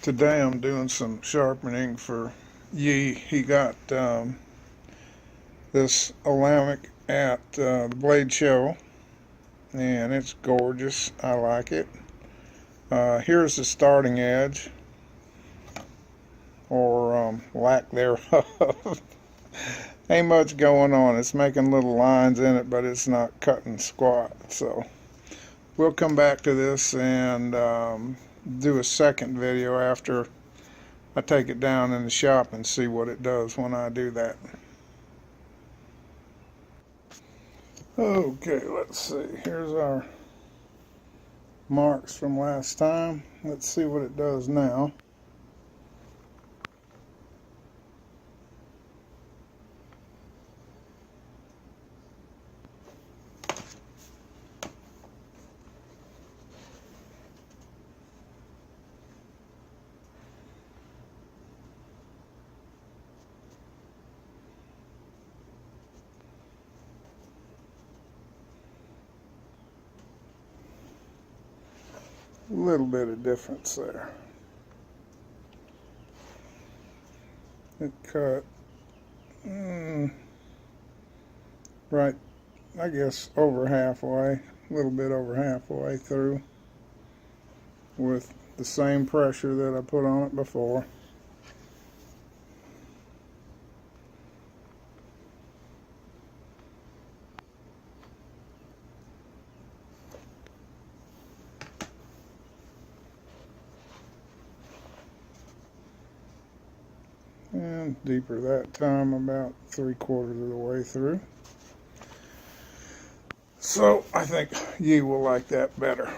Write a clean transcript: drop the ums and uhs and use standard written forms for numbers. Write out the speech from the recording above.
Today I'm doing some sharpening for Yi. He got this Olamic at the Blade Show, and it's gorgeous. I like it. Here's the starting edge, or lack thereof. Ain't much going on. It's making little lines in it, but it's not cutting squat. So we'll come back to this and do a second video after I take it down in the shop and see what it does when I do that. Okay, let's see. Here's our marks from last time. Let's see what it does now. A little bit of difference there. It cut right, I guess, over halfway, a little bit over halfway through, with the same pressure that I put on it before. And deeper that time, about 3/4 of the way through. So I think you will like that better.